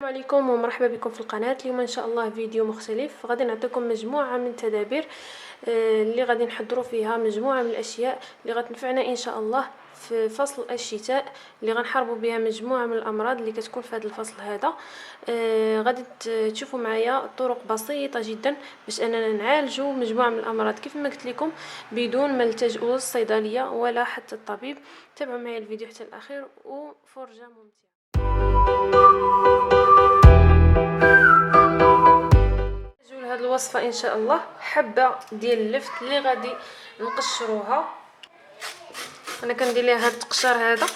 السلام عليكم ومرحبا بكم في القناه. اليوم ان شاء الله فيديو مختلف، غادي نعطيكم مجموعه من التدابير اللي غادي نحضروا فيها مجموعه من الاشياء اللي غتنفعنا ان شاء الله في فصل الشتاء، اللي غنحاربوا بها مجموعه من الامراض اللي كتكون في هذا الفصل هذا. غادي تشوفوا معايا طرق بسيطه جدا باش اننا نعالجوا مجموعه من الامراض كيف ما قلت لكم بدون ما نلتجئوا للصيدليه ولا حتى الطبيب. تابعوا معايا الفيديو حتى الاخير وفرجه ممتعه. هذه الوصفه ان شاء الله حبه ديال اللفت اللي غادي نقشروها. انا كندير ليها هذا التقشير هذا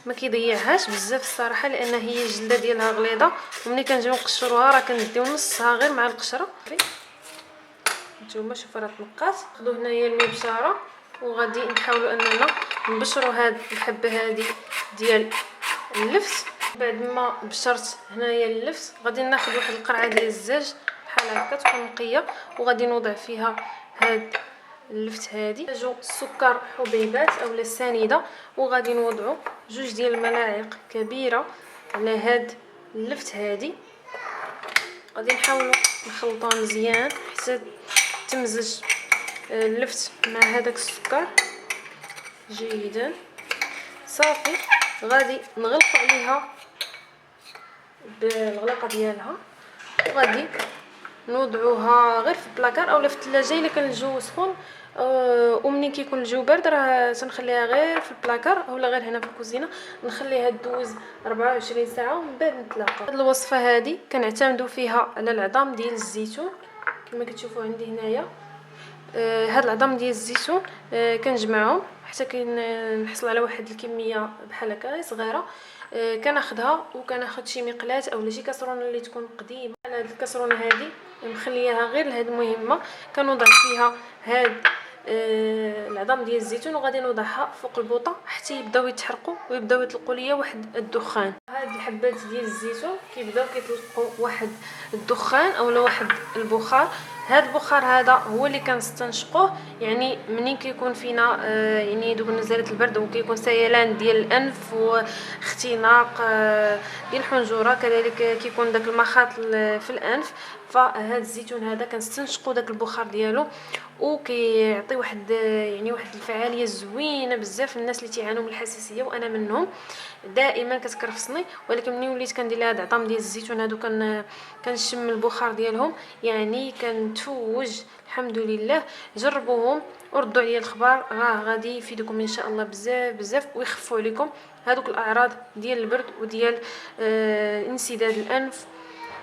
ما كيضيعهاش بزاف الصراحه، لان هي الجلده ديالها غليظه، وملي كنجيو نقشروها راه كنديو نصها غير مع القشره. نتوما شوفوا راه تنقات. ناخذوا هنايا المبشره وغادي نحاولوا اننا نبشروا هاد الحبه هذه ديال اللفت. بعد ما بشرت هنايا اللفت غادي ناخذ واحد القرعه ديال الزاج بحال هكا تكون نقيه، وغادي نوضع فيها هاد اللفت هادي السكر حبيبات اولا سنيده، وغادي نوضعوا 2 ديال الملاعق كبيره على هاد اللفت هادي. غادي نحاولوا نخلطوها مزيان حتى تمزج اللفت مع هذاك السكر جيدا. صافي غادي نغلقوا عليها بالغلاقه ديالها، وغادي نوضعوها غير في البلاكار اولا في الثلاجه الا كان الجو سخون. ومنين كيكون الجو بارد راه تنخليها غير في البلاكار اولا غير هنا في الكوزينه، نخليها دوز 24 ساعه ومن بعد نتلاقاو. هاد الوصفه هذه كنعتمدوا فيها على العظام ديال الزيتون كما كتشوفوا عندي هنايا. هاد العظام ديال الزيتون كنجمعهم حتى كنحصل على واحد الكميه بحال هكا صغيره. كناخذها وكناخذ شي مقلاه اولا شي كاسرونه اللي تكون قديمه. هاد الكاسرونه هذه مخليها غير لهاد المهمه. كنوضع فيها هاد العظام ديال الزيتون وغادي نوضعها فوق البوطه حتى يبداو يتحرقوا ويبداو يطلقوا ليا واحد الدخان. هاد الحبات ديال الزيتون كيبداو كيطلقوا واحد الدخان اولا واحد البخار. هاد البخار هذا هو اللي كنستنشقوه، يعني منين كيكون فينا يعني دوك نزلات البرد وكيكون سيلان ديال الانف واختناق ديال الحنجره، كذلك كيكون داك المخاط في الانف. فهاد الزيتون هذا كنستنشقوا داك البخار ديالو وكيعطي واحد يعني واحد الفعاليه زوينه بزاف الناس اللي تيعانوا من الحساسيه، وانا منهم. دائما كتكرفصني، ولكن ملي وليت كندير لها هاد العظام ديال الزيتون هادو كنشم البخار ديالهم يعني كنتفوج. الحمد لله جربوهم وردوا عليا الخبر، راه غادي يفيدكم ان شاء الله بزاف بزاف ويخفوا عليكم هذوك الاعراض ديال البرد وديال انسداد الانف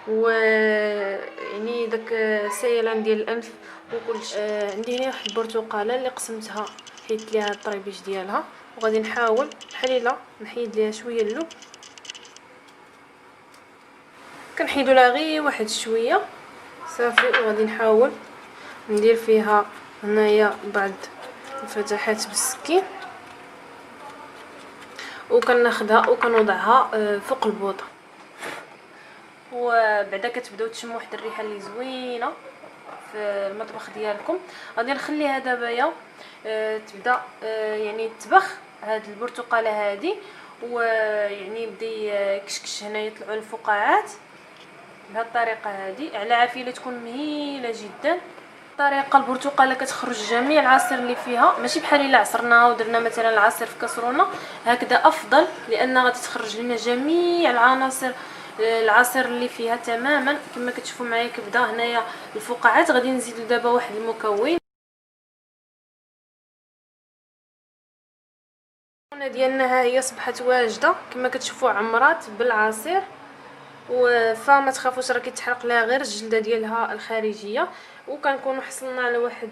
ويعني داك سيلان ديال الانف وكلشي. عندي هنا واحد البرتقاله اللي قسمتها حيت ليها الطريبيش ديالها، وغادي نحاول بحال نحيد ليها شويه اللون. كنحيدو لها غير واحد شويه صافي، وغادي نحاول ندير فيها هنايا بعض الفتحات بالسكين وكناخذها وكنوضعها فوق البوطه. وبعدا كتبداو تشموا واحد الريحه اللي زوينه في المطبخ ديالكم. غادي نخليها دابا تبدا يعني تبخ هاد البرتقاله هادي، ويعني بدا يكشكش هنا يطلعوا الفقاعات بهذه الطريقه هذه على عافيه تكون مهيله جدا. طريقه البرتقاله كتخرج جميع العصير اللي فيها، ماشي بحال الا عصرناها ودرنا مثلا العصير في كاسرونه، هكذا افضل لان غادي تخرج لنا جميع العناصر العصير اللي فيها تماما. كما كتشوفوا معايا كبدا هنايا الفقاعات. غادي نزيدوا دابا واحد المكون ديالنا، ها هي صبحت واجده كما كتشوفوا عمرات بالعصير. فما تخافوش راه كيتحرق لها غير الجلده ديالها الخارجيه. وكنكونوا حصلنا على واحد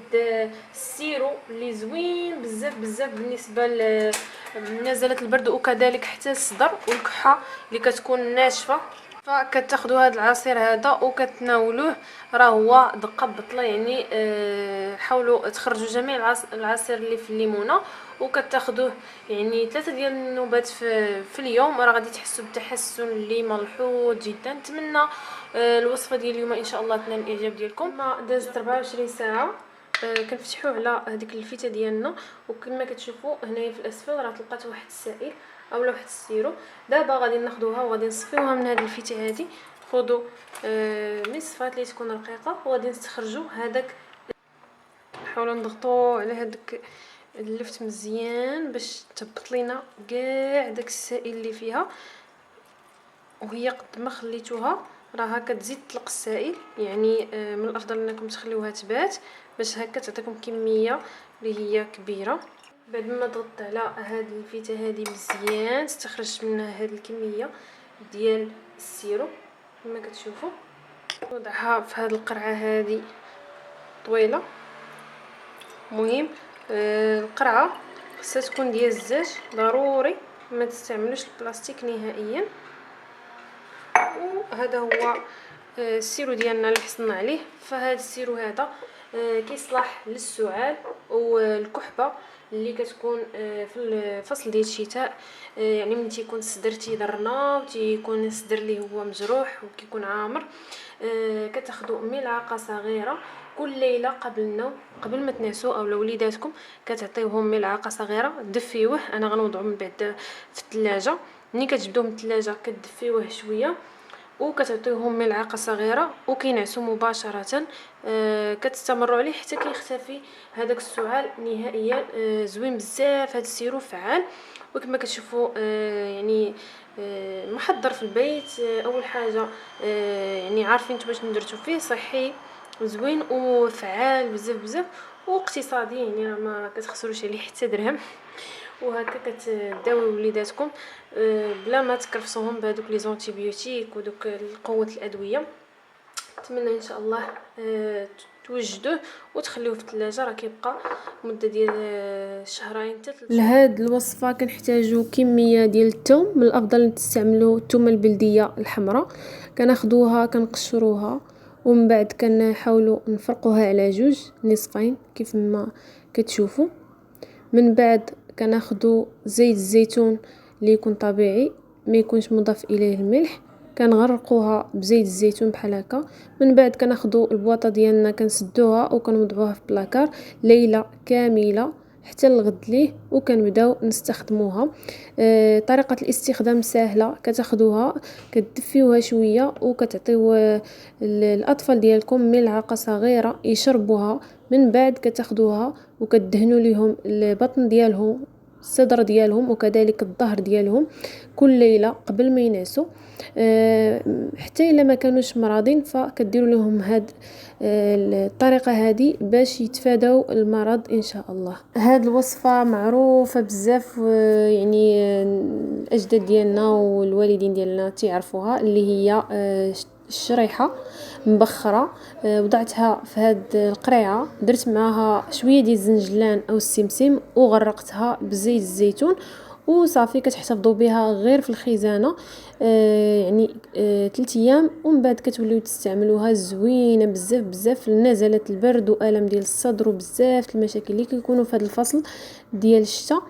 السيرو اللي زوين بزاف بزاف بالنسبه لنزلات البرد وكذلك حتى الصدر والكحه اللي كتكون ناشفه. فكتاخذوا هذا العصير هذا وكتناولوه، راه هو دقه بطله يعني. حاولوا تخرجوا جميع العصير اللي في الليمونه وكتاخذوه يعني 3 ديال النوبات في اليوم، راه غادي تحسوا بتحسن اللي ملحوظ جدا. نتمنى الوصفه ديال اليوم ان شاء الله تنال الاعجاب ديالكم. ما دازت 24 ساعه كنفتحوا على هذيك الفيته ديالنا، وكما كتشوفوا هنايا في الاسفل راه طلقات واحد السائل اولا واحد السيرو. دابا غادي ناخذوها وغادي نصفيوها من هذه الفيته هذه خذوا مصفات اللي تكون رقيقه وغادي نستخرجوا هذاك. نحاولوا نضغطوا على هذاك اللفت مزيان باش تهبط لينا كاع داك السائل اللي فيها، وهي قد ما خليتوها راها كتزيد تطلق السائل. يعني من الافضل انكم تخليوها تبات باش هكا تعطيكم كميه اللي هي كبيره. بعد ما ضغطت على هاد الفيته هذه مزيان استخرجت منها هاد الكميه ديال السيرو كما كتشوفوا. نوضعها في هاد القرعه هذه طويله. مهم القرعه خصها تكون ديال الزاج، ضروري ما تستعملوش البلاستيك نهائيا. وهذا هو السيرو ديالنا اللي حصلنا عليه. فهذا السيرو هذا كيصلح للسعال والكحبه اللي كتكون في الفصل ديال الشتاء. يعني ملي تيكون الصدر تيضرنا وتيكون الصدر اللي هو مجروح وكيكون عامر، كتاخذوا ملعقه صغيره كل ليله قبل النوم، قبل ما تنعسوا او لوليداتكم كتعطيوهم ملعقه صغيره دفيوه. انا غنوضعو من بعد في الثلاجه. ملي كتجبدوه من الثلاجه كتدفيوه شويه وكتعطيوهم ملعقه صغيره وكينعسوا مباشره. كتستمروا عليه حتى كيختفي هذاك السعال نهائيا. زوين بزاف هذا السيرو، فعال. وكما كتشوفوا يعني محضر في البيت. اول حاجه يعني عارفين نتوما شنو درتو فيه، صحي وزوين وفعال بزاف بزاف واقتصادي، يعني ما كتخسروش عليه حتى درهم. وهكا كتداويو وليداتكم بلا ما تكرفصوهم بهذوك لي زونتيبيوتيك ودوك قوه الادويه. نتمنى ان شاء الله توجدوه وتخليوه في الثلاجه، راه كيبقى مده ديال شهرين حتى 3 شهور. لهاد الوصفه كنحتاجو كميه ديال الثوم. من الافضل تستعملوا الثومه البلديه الحمراء. كناخذوها كنقشروها ومن بعد كنحاولوا نفرقوها على جوج نصفين كيف ما كتشوفوا. من بعد كناخذوا زيت الزيتون اللي يكون طبيعي ما يكونش مضاف اليه الملح، كنغرقوها بزيت الزيتون بحال هكا. من بعد كناخذوا البواطه ديالنا كنسدوها وكنوضعوها في بلاكار ليله كامله حتى الغد ليه وكنبداو نستخدموها. طريقه الاستخدام سهله. كتاخذوها كتدفيوها شويه وكتعطيو الاطفال ديالكم ملعقه صغيره يشربوها. من بعد كتاخذوها وكدهنوا ليهم البطن ديالهم، الصدر ديالهم وكذلك الظهر ديالهم كل ليله قبل ما ينعسوا. حتى الا ما كانوش مرضين فكديروا لهم هاد الطريقه هذه باش يتفادوا المرض ان شاء الله. هاد الوصفه معروفه بزاف، يعني الاجداد ديالنا والوالدين ديالنا تعرفوها، اللي هي الشريحه مبخره. وضعتها في هاد القريعه، درت معاها شويه ديال الزنجلان او السمسم وغرقتها بزيت الزيتون وصافي. كتحتفظوا بها غير في الخزانه يعني 3 ايام ومن بعد كتوليو تستعملوها. زوينه بزاف بزاف لنزله البرد والم ديال الصدر وبزاف المشاكل اللي كيكونوا في هذا الفصل ديال الشتاء.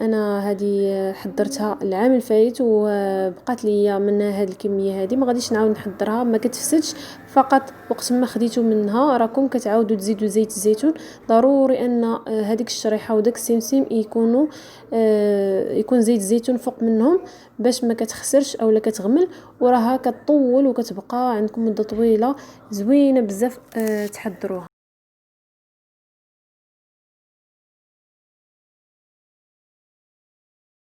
انا هذه حضرتها العام الفايت وبقات ليا منها هذه الكميه هذه، ما غاديش نعاود نحضرها، ما كتفسدش. فقط وقت ما خديتو منها راكم كتعاودوا تزيدوا زيت الزيتون. ضروري ان هذيك الشريحه وداك السمسم يكونوا يكون زيت الزيتون فوق منهم باش ما كتخسرش اولا كتغمل، وراها كتطول وكتبقى عندكم مده طويله. زوينه بزاف تحضروها.